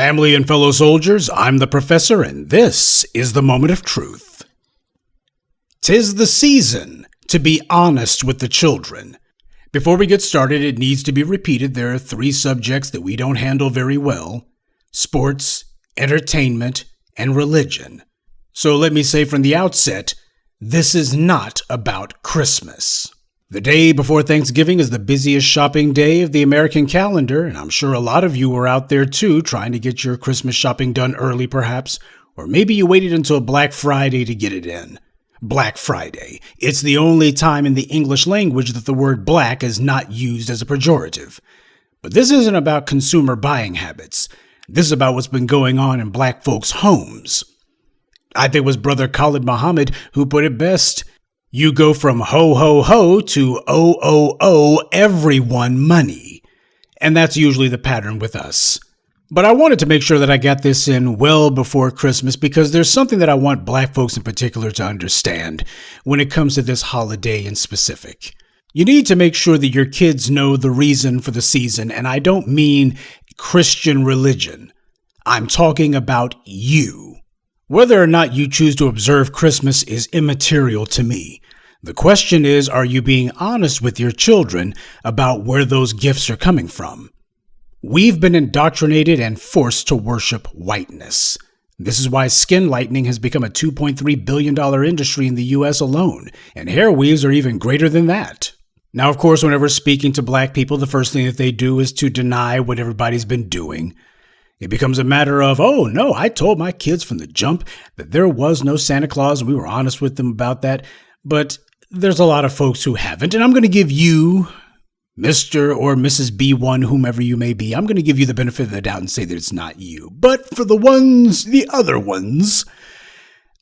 Family and fellow soldiers, I'm the Professor, and this is the Moment of Truth. 'Tis the season to be honest with the children. Before we get started, it needs to be repeated there are 3 subjects that we don't handle very well: sports, entertainment, and religion. So let me say from the outset, this is not about Christmas. The day before Thanksgiving is the busiest shopping day of the American calendar, and I'm sure a lot of you were out there too, trying to get your Christmas shopping done early perhaps, or maybe you waited until Black Friday to get it in. Black Friday. It's the only time in the English language that the word black is not used as a pejorative. But this isn't about consumer buying habits. This is about what's been going on in black folks' homes. I think it was Brother Khalid Muhammad who put it best. You go from ho ho ho to o everyone money. And that's usually the pattern with us. But I wanted to make sure that I got this in well before Christmas because there's something that I want black folks in particular to understand when it comes to this holiday in specific. You need to make sure that your kids know the reason for the season, and I don't mean Christian religion. I'm talking about you. Whether or not you choose to observe Christmas is immaterial to me. The question is, are you being honest with your children about where those gifts are coming from? We've been indoctrinated and forced to worship whiteness. This is why skin lightening has become a $2.3 billion industry in the U.S. alone, and hair weaves are even greater than that. Now, of course, whenever speaking to black people, the first thing that they do is to deny what everybody's been doing. It becomes a matter of, oh, no, I told my kids from the jump that there was no Santa Claus, and we were honest with them about that. But there's a lot of folks who haven't, and I'm going to give you, Mr. or Mrs. B1, whomever you may be, I'm going to give you the benefit of the doubt and say that it's not you. But for the other ones,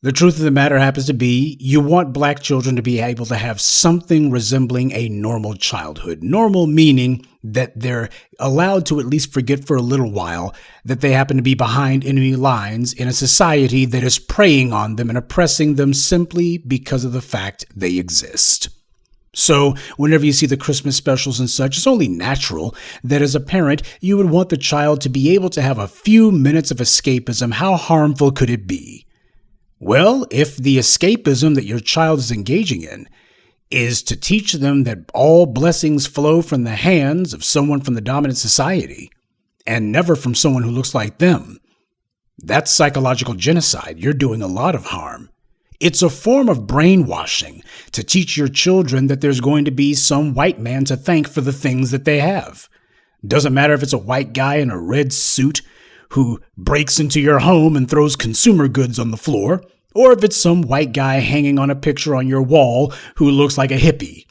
the truth of the matter happens to be you want black children to be able to have something resembling a normal childhood. Normal meaning that they're allowed to at least forget for a little while that they happen to be behind enemy lines in a society that is preying on them and oppressing them simply because of the fact they exist. So whenever you see the Christmas specials and such, it's only natural that as a parent, you would want the child to be able to have a few minutes of escapism. How harmful could it be? Well, if the escapism that your child is engaging in is to teach them that all blessings flow from the hands of someone from the dominant society and never from someone who looks like them, that's psychological genocide. You're doing a lot of harm. It's a form of brainwashing to teach your children that there's going to be some white man to thank for the things that they have. Doesn't matter if it's a white guy in a red suit who breaks into your home and throws consumer goods on the floor, or if it's some white guy hanging on a picture on your wall who looks like a hippie.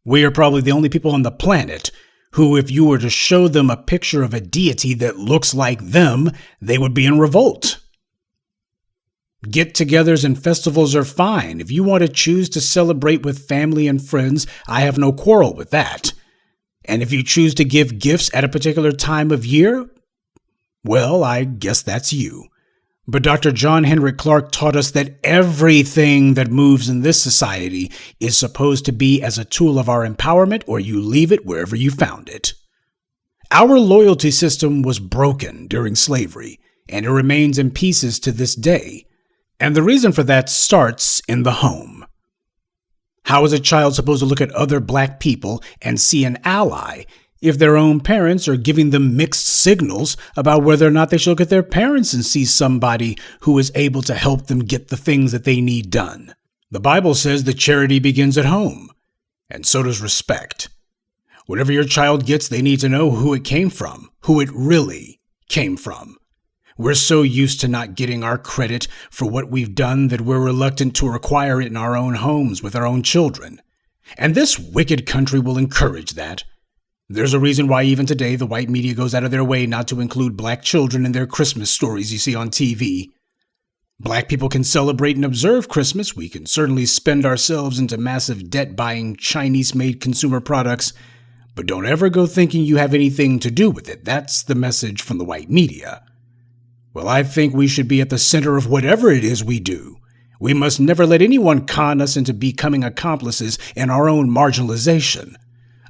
We are probably the only people on the planet who, if you were to show them a picture of a deity that looks like them, they would be in revolt. Get-togethers and festivals are fine. If you want to choose to celebrate with family and friends, I have no quarrel with that. And if you choose to give gifts at a particular time of year, well, I guess that's you. But Dr. John Henrik Clarke taught us that everything that moves in this society is supposed to be as a tool of our empowerment, or you leave it wherever you found it. Our loyalty system was broken during slavery, and it remains in pieces to this day. And the reason for that starts in the home. How is a child supposed to look at other black people and see an ally if their own parents are giving them mixed signals about whether or not they should look at their parents and see somebody who is able to help them get the things that they need done? The Bible says that charity begins at home, and so does respect. Whatever your child gets, they need to know who it came from, who it really came from. We're so used to not getting our credit for what we've done that we're reluctant to acquire it in our own homes with our own children. And this wicked country will encourage that. There's a reason why even today the white media goes out of their way not to include black children in their Christmas stories you see on TV. Black people can celebrate and observe Christmas. We can certainly spend ourselves into massive debt buying Chinese-made consumer products, but don't ever go thinking you have anything to do with it. That's the message from the white media. Well, I think we should be at the center of whatever it is we do. We must never let anyone con us into becoming accomplices in our own marginalization.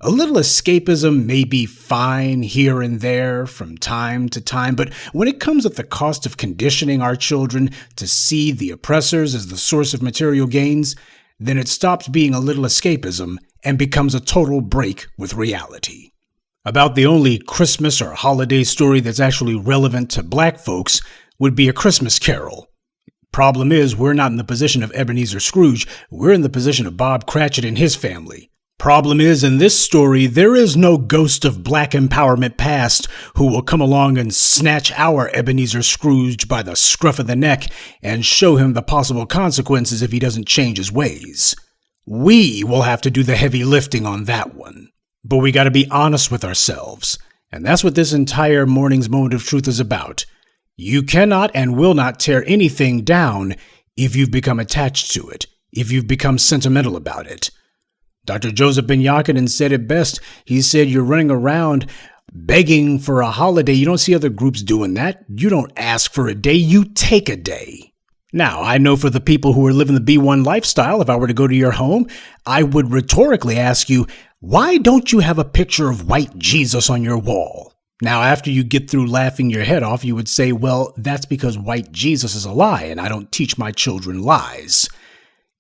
A little escapism may be fine here and there from time to time, but when it comes at the cost of conditioning our children to see the oppressors as the source of material gains, then it stops being a little escapism and becomes a total break with reality. About the only Christmas or holiday story that's actually relevant to black folks would be A Christmas Carol. Problem is, we're not in the position of Ebenezer Scrooge, we're in the position of Bob Cratchit and his family. Problem is, in this story, there is no ghost of black empowerment past who will come along and snatch our Ebenezer Scrooge by the scruff of the neck and show him the possible consequences if he doesn't change his ways. We will have to do the heavy lifting on that one. But we got to be honest with ourselves, and that's what this entire morning's moment of truth is about. You cannot and will not tear anything down if you've become attached to it, if you've become sentimental about it. Dr. Joseph Ben Yakinen said it best. He said, you're running around begging for a holiday. You don't see other groups doing that. You don't ask for a day, you take a day. Now, I know for the people who are living the B1 lifestyle, if I were to go to your home, I would rhetorically ask you, why don't you have a picture of white Jesus on your wall? Now, after you get through laughing your head off, you would say, well, that's because white Jesus is a lie, and I don't teach my children lies.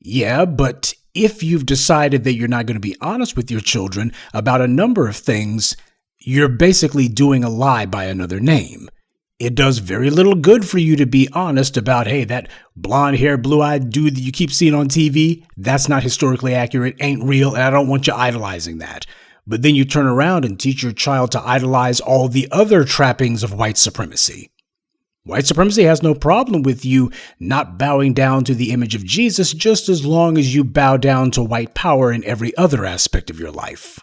Yeah, but if you've decided that you're not going to be honest with your children about a number of things, you're basically doing a lie by another name. It does very little good for you to be honest about, hey, that blonde-haired, blue-eyed dude that you keep seeing on TV, that's not historically accurate, ain't real, and I don't want you idolizing that. But then you turn around and teach your child to idolize all the other trappings of white supremacy. White supremacy has no problem with you not bowing down to the image of Jesus just as long as you bow down to white power in every other aspect of your life.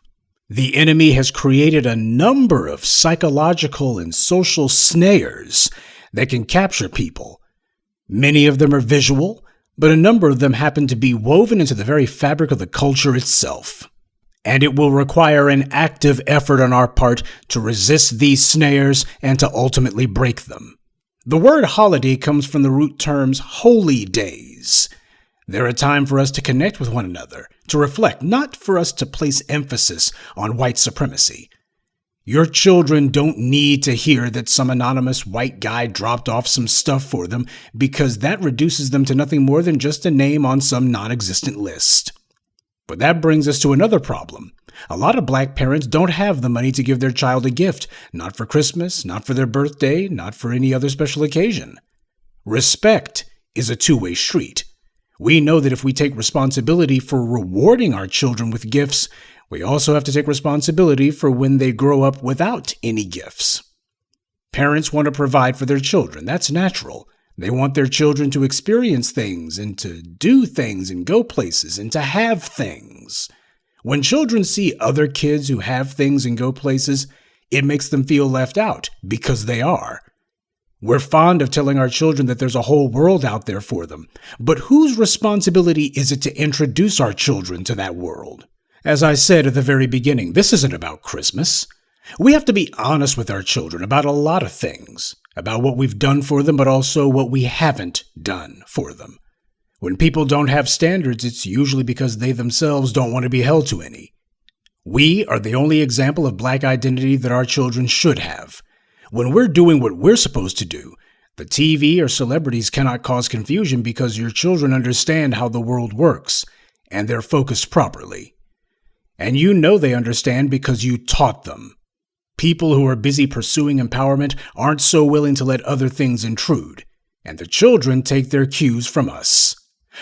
The enemy has created a number of psychological and social snares that can capture people. Many of them are visual, but a number of them happen to be woven into the very fabric of the culture itself. And it will require an active effort on our part to resist these snares and to ultimately break them. The word holiday comes from the root terms holy days. They're a time for us to connect with one another, to reflect, not for us to place emphasis on white supremacy. Your children don't need to hear that some anonymous white guy dropped off some stuff for them, because that reduces them to nothing more than just a name on some non-existent list. But that brings us to another problem. A lot of black parents don't have the money to give their child a gift, not for Christmas, not for their birthday, not for any other special occasion. Respect is a two-way street. We know that if we take responsibility for rewarding our children with gifts, we also have to take responsibility for when they grow up without any gifts. Parents want to provide for their children. That's natural. They want their children to experience things and to do things and go places and to have things. When children see other kids who have things and go places, it makes them feel left out because they are. We're fond of telling our children that there's a whole world out there for them, but whose responsibility is it to introduce our children to that world? As I said at the very beginning, this isn't about Christmas. We have to be honest with our children about a lot of things, about what we've done for them, but also what we haven't done for them. When people don't have standards, it's usually because they themselves don't want to be held to any. We are the only example of black identity that our children should have. When we're doing what we're supposed to do, the TV or celebrities cannot cause confusion because your children understand how the world works, and they're focused properly. And you know they understand because you taught them. People who are busy pursuing empowerment aren't so willing to let other things intrude, and the children take their cues from us.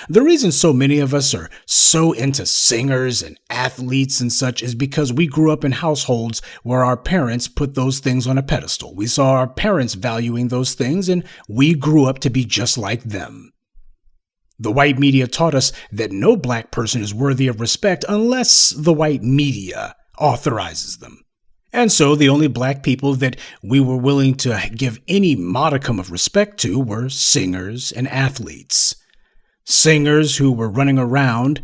The reason so many of us are so into singers and athletes and such is because we grew up in households where our parents put those things on a pedestal. We saw our parents valuing those things, and we grew up to be just like them. The white media taught us that no black person is worthy of respect unless the white media authorizes them. And so the only black people that we were willing to give any modicum of respect to were singers and athletes. Singers who were running around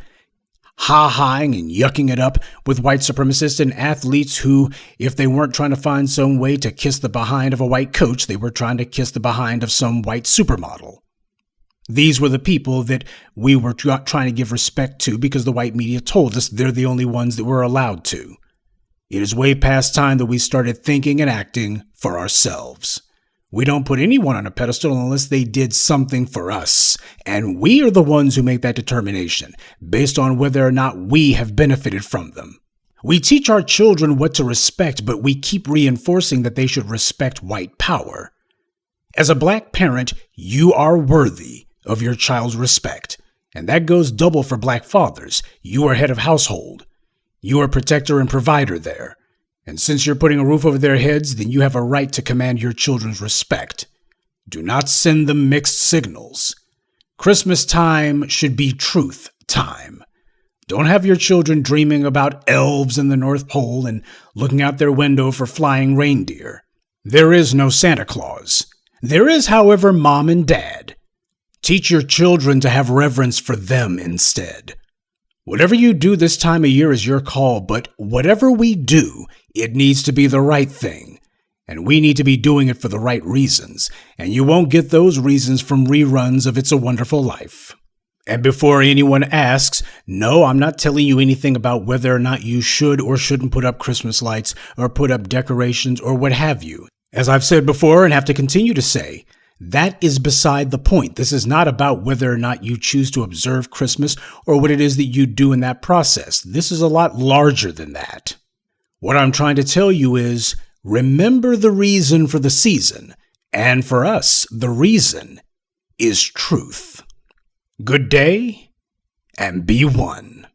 ha-haing and yucking it up with white supremacists, and athletes who, if they weren't trying to find some way to kiss the behind of a white coach, they were trying to kiss the behind of some white supermodel. These were the people that we were trying to give respect to because the white media told us they're the only ones that we're allowed to. It is way past time that we started thinking and acting for ourselves. We don't put anyone on a pedestal unless they did something for us, and we are the ones who make that determination based on whether or not we have benefited from them. We teach our children what to respect, but we keep reinforcing that they should respect white power. As a black parent, you are worthy of your child's respect, and that goes double for black fathers. You are head of household. You are protector and provider there. And since you're putting a roof over their heads, then you have a right to command your children's respect. Do not send them mixed signals. Christmas time should be truth time. Don't have your children dreaming about elves in the North Pole and looking out their window for flying reindeer. There is no Santa Claus. There is, however, Mom and Dad. Teach your children to have reverence for them instead. Whatever you do this time of year is your call, but whatever we do, it needs to be the right thing. And we need to be doing it for the right reasons, and you won't get those reasons from reruns of It's a Wonderful Life. And before anyone asks, no, I'm not telling you anything about whether or not you should or shouldn't put up Christmas lights or put up decorations or what have you. As I've said before and have to continue to say, that is beside the point. This is not about whether or not you choose to observe Christmas or what it is that you do in that process. This is a lot larger than that. What I'm trying to tell you is, remember the reason for the season. And for us, the reason is truth. Good day, and be one.